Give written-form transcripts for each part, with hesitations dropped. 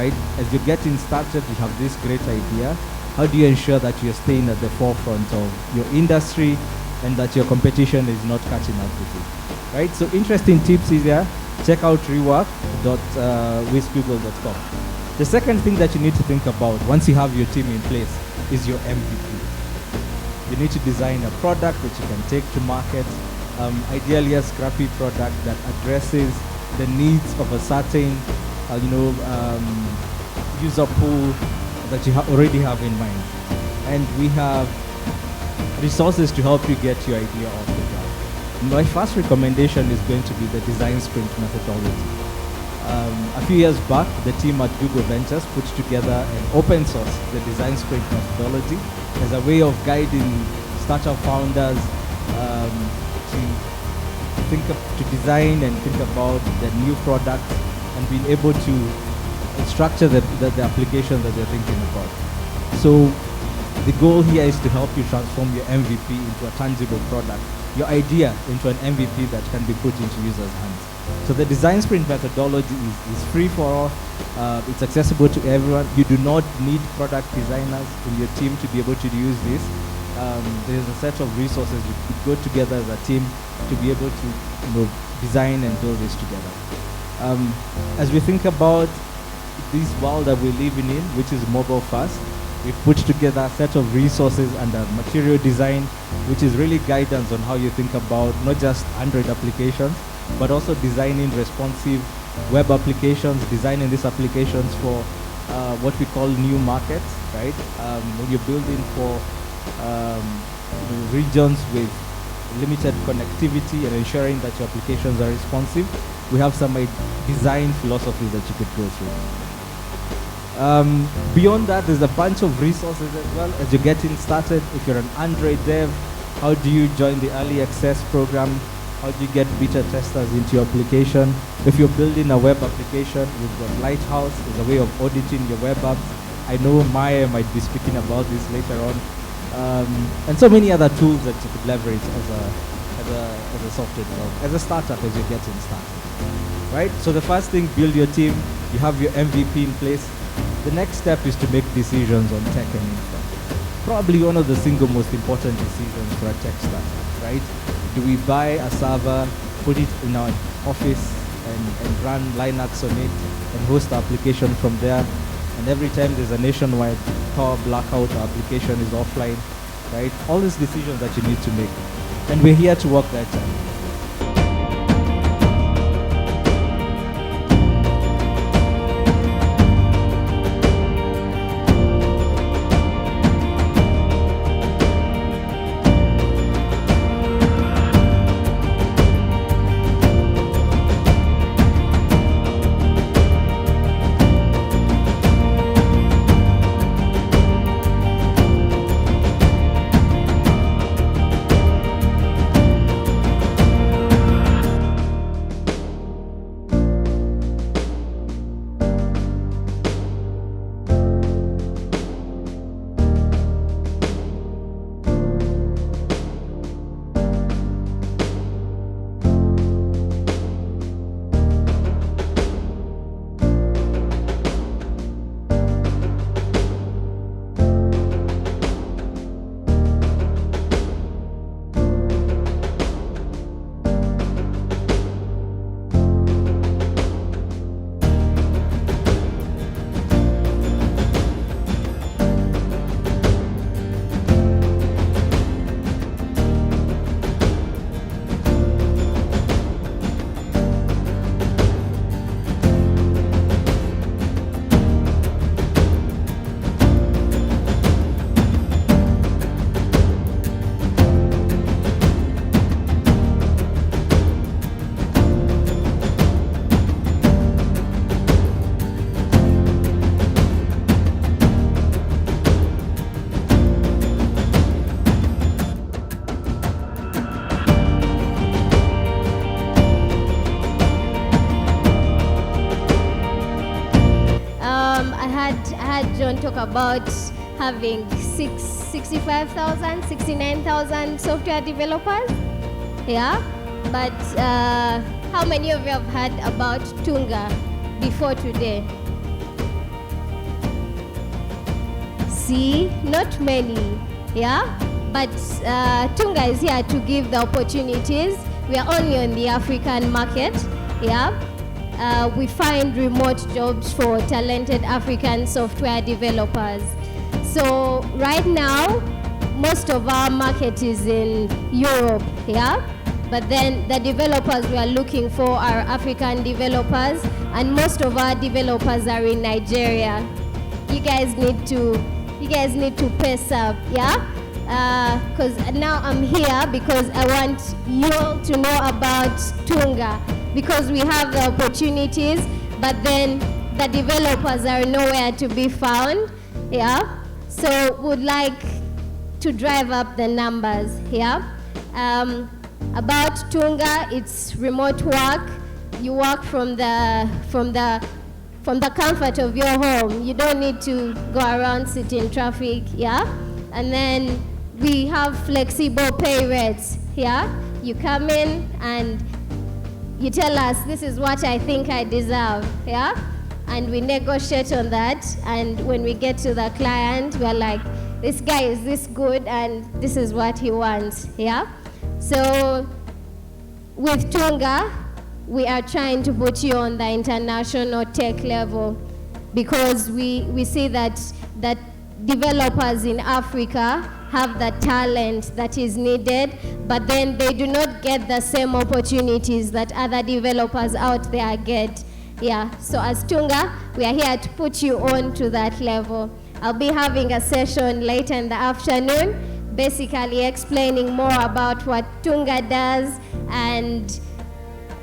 right? As you're getting started, you have this great idea. How do you ensure that you're staying at the forefront of your industry and that your competition is not catching up with you, right? So interesting tips here. Check out rework.whizgoogle.com. The second thing that you need to think about once you have your team in place is your MVP. You need to design a product that you can take to market, ideally a scrappy product that addresses the needs of a certain user pool that you already have in mind. And we have resources to help you get your idea off the ground. My first recommendation is going to be the design sprint methodology. A few years back, the team at Google Ventures put together an open source, the design sprint methodology, as a way of guiding startup founders to design and think about the new product and being able to structure the application that they're thinking about. So the goal here is to help you transform your MVP into a tangible product, your idea into an MVP that can be put into users' hands. So the design sprint methodology is free for all. It's accessible to everyone. You do not need product designers in your team to be able to use this. There's a set of resources you could go together as a team to be able to design and build this together. As we think about this world that we're living in, which is mobile first, we've put together a set of resources under material design, which is really guidance on how you think about not just Android applications, but also designing responsive web applications, designing these applications for what we call new markets, right? When you're building for regions with limited connectivity and ensuring that your applications are responsive, we have some design philosophies that you could go through. Beyond that, there's a bunch of resources as well as you're getting started. If you're an Android dev, how do you join the early access program? How do you get beta testers into your application? If you're building a web application, we've got Lighthouse as a way of auditing your web apps. I know Maya might be speaking about this later on. And so many other tools that you could leverage as a software developer, as a startup as you're getting started. Right? So the first thing, build your team. You have your MVP in place. The next step is to make decisions on tech and infra. Probably one of the single most important decisions for a tech startup, right? Do we buy a server, put it in our office and run Linux on it and host the application from there? And every time there's a nationwide power blackout, our application is offline, right? All these decisions that you need to make. And we're here to work that out. John talk about having 65,000, 69,000 software developers. Yeah, but how many of you have heard about Tunga before today? see, not many, yeah? But Tunga is here to give the opportunities. We are only on the African market, yeah? We find remote jobs for talented African software developers. So right now, most of our market is in Europe, yeah? But then the developers we are looking for are African developers, and most of our developers are in Nigeria. You guys need to pace up, yeah? Because now I'm here because I want you all to know about Tunga, because we have the opportunities, but then the developers are nowhere to be found, yeah? So would like to drive up the numbers, yeah? About Tunga, it's remote work. You work from the comfort of your home. You don't need to go around, sit in traffic, yeah? And then we have flexible pay rates, yeah? You come in and you tell us, this is what I think I deserve, yeah? And we negotiate on that, and when we get to the client, we're like, this guy is this good, and this is what he wants, yeah? So with Tunga, we are trying to put you on the international tech level, because we see that developers in Africa have the talent that is needed, but then they do not get the same opportunities that other developers out there get. Yeah, so as Tunga, we are here to put you on to that level. I'll be having a session later in the afternoon, basically explaining more about what Tunga does, and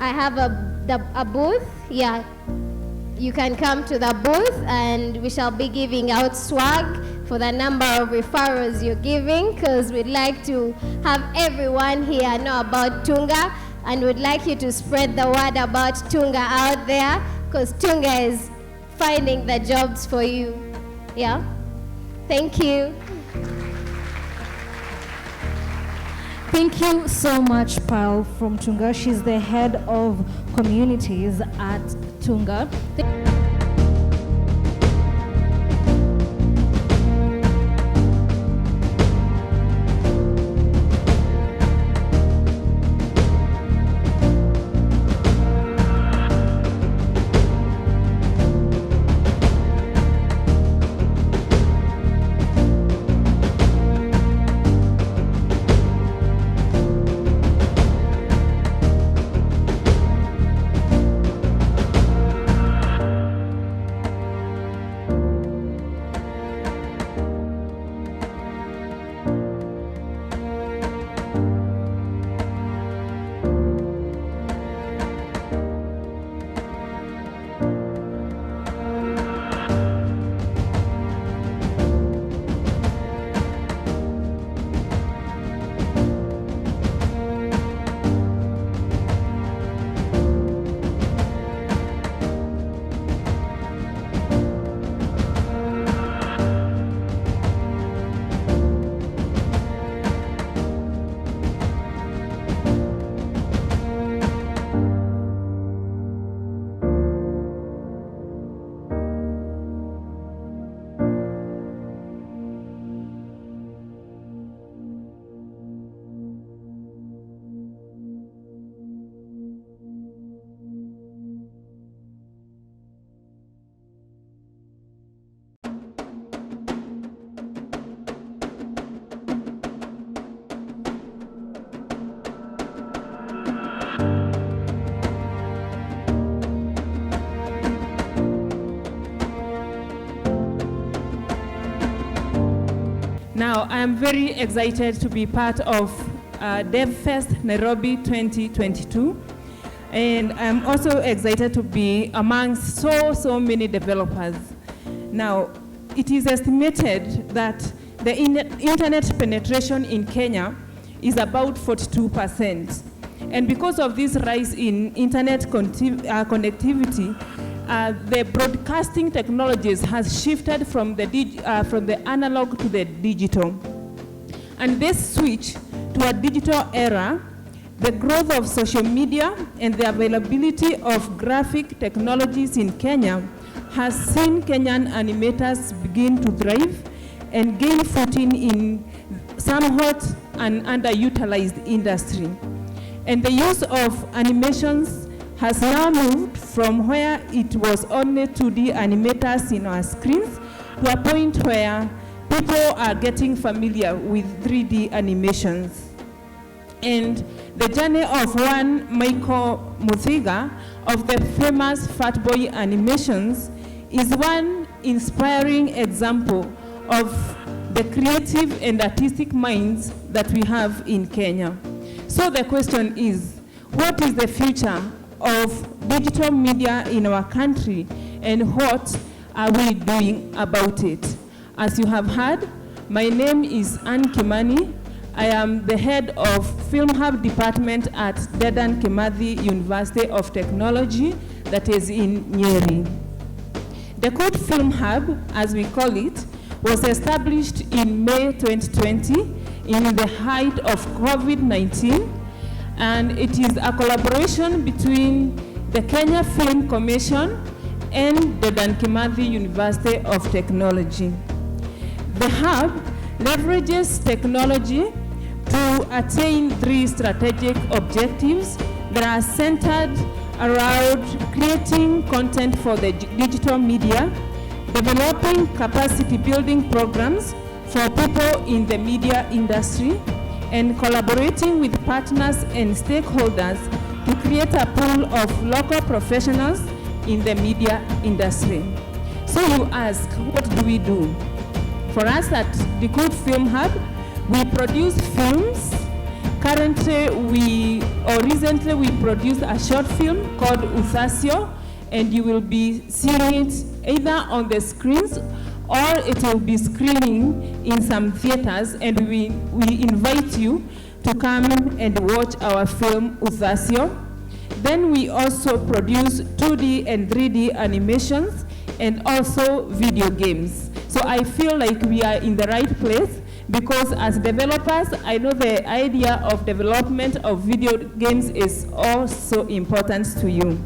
I have a booth. Yeah, you can come to the booth, and we shall be giving out swag for the number of referrals you're giving, because we'd like to have everyone here know about Tunga, and we'd like you to spread the word about Tunga out there, because Tunga is finding the jobs for you. Yeah? Thank you. Thank you so much, Pearl from Tunga. She's the head of communities at Tunga. Now, I am very excited to be part of Devfest Nairobi 2022. And I'm also excited to be amongst so many developers. Now, it is estimated that the internet penetration in Kenya is about 42%. And because of this rise in internet connectivity, the broadcasting technologies has shifted from the analog to the digital. And this switch to a digital era, the growth of social media and the availability of graphic technologies in Kenya has seen Kenyan animators begin to thrive, and gain footing in somewhat an underutilized industry. And the use of animations has now moved from where it was only 2D animators in our screens to a point where people are getting familiar with 3D animations. And the journey of one Michael Muthiga of the famous Fatboy Animations is one inspiring example of the creative and artistic minds that we have in Kenya. So the question is, what is the future of digital media in our country, and what are we doing about it? As you have heard, my name is Ann Kimani. I am the head of Film Hub department at Dedan Kimathi University of Technology, that is in Nyeri. The Code Film Hub, as we call it, was established in May 2020 in the height of COVID-19, and it is a collaboration between the Kenya Film Commission and Dedan Kimathi University of Technology. The hub leverages technology to attain 3 strategic objectives that are centered around creating content for the digital media, developing capacity building programs for people in the media industry, and collaborating with partners and stakeholders to create a pool of local professionals in the media industry. So you ask, what do we do? For us at the Code Film Hub, we produce films. Recently we produced a short film called Uthasio, and you will be seeing it either on the screens or it will be screening in some theaters, and we invite you to come and watch our film Uthasio. Then we also produce 2D and 3D animations and also video games. So I feel like we are in the right place, because as developers, I know the idea of development of video games is also important to you.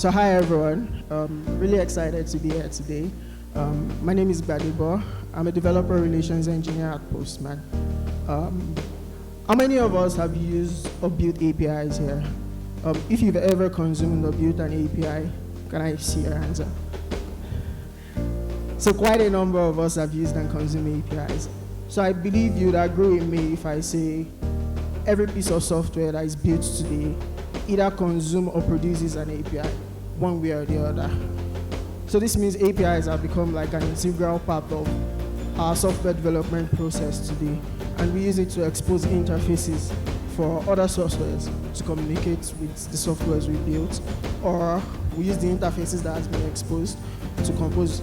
So hi everyone, really excited to be here today. My name is Badibo. I'm a developer relations engineer at Postman. How many of us have used or built APIs here? If you've ever consumed or built an API, can I see your hands up? So quite a number of us have used and consumed APIs. So I believe you'd agree with me if I say every piece of software that is built today either consumes or produces an API, one way or the other. So this means APIs have become like an integral part of our software development process today, and we use it to expose interfaces for other softwares to communicate with the softwares we built, or We use the interfaces that has been exposed to compose,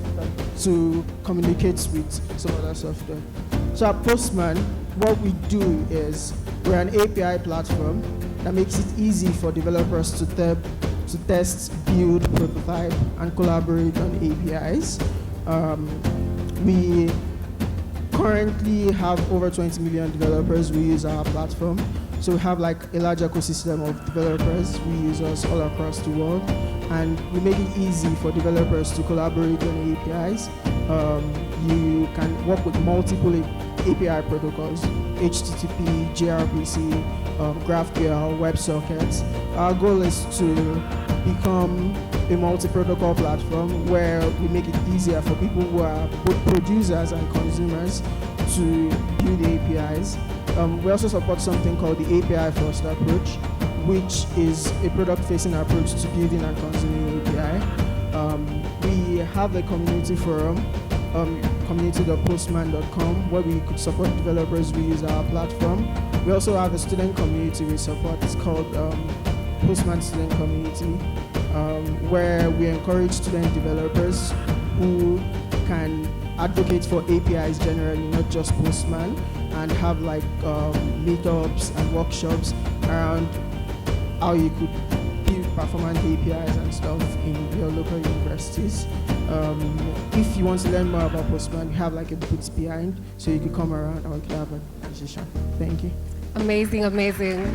to communicate with some other software. So at Postman, what we do is we're an API platform that makes it easy for developers to test, build, prototype, and collaborate on APIs. We currently have over 20 million developers who use our platform. So we have like a large ecosystem of developers who use us all across the world. And we make it easy for developers to collaborate on APIs. You can work with multiple API protocols, HTTP, gRPC, GraphQL, WebSockets. Our goal is to become a multi-protocol platform where we make it easier for people who are both producers and consumers to build APIs. We also support something called the API first approach, which is a product-facing approach to building and consuming API. We have a community forum, community.postman.com, where we could support developers who use our platform. We also have a student community we support. It's called Postman Student Community, where we encourage student developers who can advocate for APIs generally, not just Postman, and have like meetups and workshops around how you could build performant APIs and stuff in your local universities. If you want to learn more about Postman, we have like a booth behind, so you could come around and we could have a conversation. Thank you. Amazing, amazing.